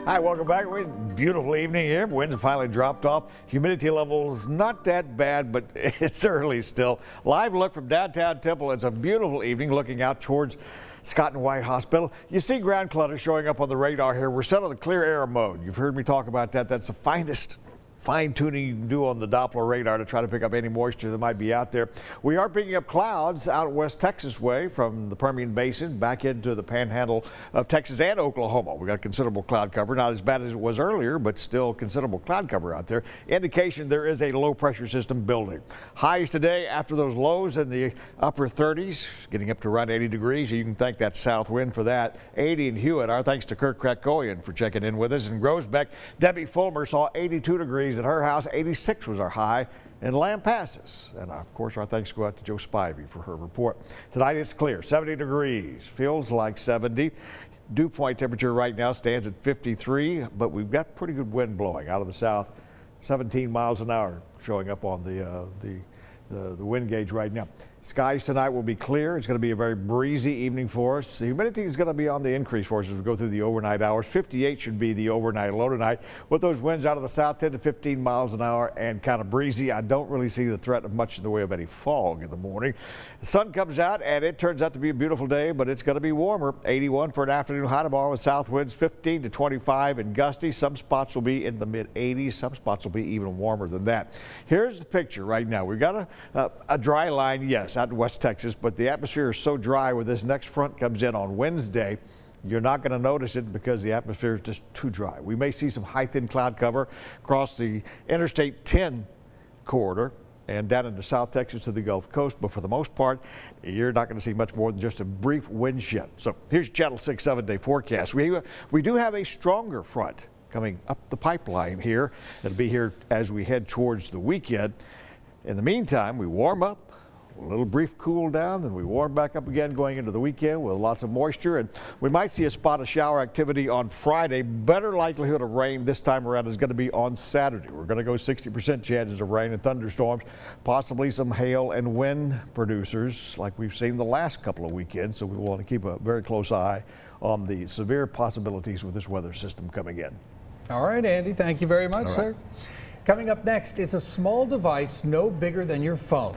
Hi, welcome back. Beautiful evening here. Winds finally dropped off. Humidity levels not that bad, but it's early still. Live look from downtown Temple. It's a beautiful evening looking out towards Scott and White Hospital. You see ground clutter showing up on the radar here. We're set on the clear air mode. You've heard me talk about that. That's the finest fine-tuning you can do on the Doppler radar to try to pick up any moisture that might be out there. We are picking up clouds out West Texas way from the Permian Basin back into the panhandle of Texas and Oklahoma. We got considerable cloud cover, not as bad as it was earlier, but still considerable cloud cover out there. Indication there is a low pressure system building. Highs today after those lows in the upper 30s, getting up to around 80 degrees. You can thank that south wind for that. 80 in Hewitt. Our thanks to Kirk Krakowian for checking in with us. In Groesbeck, Debbie Fulmer saw 82 degrees at her house. 86 was our high in Lampasas. And of course, our thanks go out to Joe Spivey for her report. Tonight it's clear, 70 degrees, feels like 70. Dew point temperature right now stands at 53, but we've got pretty good wind blowing out of the south, 17 miles an hour showing up on the wind gauge right now. Skies tonight will be clear. It's going to be a very breezy evening for us. The humidity is going to be on the increase for us as we go through the overnight hours. 58 should be the overnight low tonight with those winds out of the south 10 to 15 miles an hour and kind of breezy. I don't really see the threat of much in the way of any fog in the morning. The sun comes out and it turns out to be a beautiful day, but it's going to be warmer. 81 for an afternoon high tomorrow with south winds 15 to 25 and gusty. Some spots will be in the mid 80s. Some spots will be even warmer than that. Here's the picture right now. We've got a dry line, yes, out in West Texas, but the atmosphere is so dry when this next front comes in on Wednesday, you're not going to notice it because the atmosphere is just too dry. We may see some high thin cloud cover across the Interstate 10 corridor and down into South Texas to the Gulf Coast, but for the most part, you're not going to see much more than just a brief wind shift. So here's Channel 6 7-day forecast. We do have a stronger front coming up the pipeline here. It'll be here as we head towards the weekend. In the meantime, we warm up. A little brief cool down, then we warm back up again going into the weekend with lots of moisture, and we might see a spot of shower activity on Friday. Better likelihood of rain this time around is going to be on Saturday. We're going to go 60% chances of rain and thunderstorms, possibly some hail and wind producers like we've seen the last couple of weekends, so we want to keep a very close eye on the severe possibilities with this weather system coming in. All right, Andy, thank you very much, sir. Coming up next, it's a small device no bigger than your phone.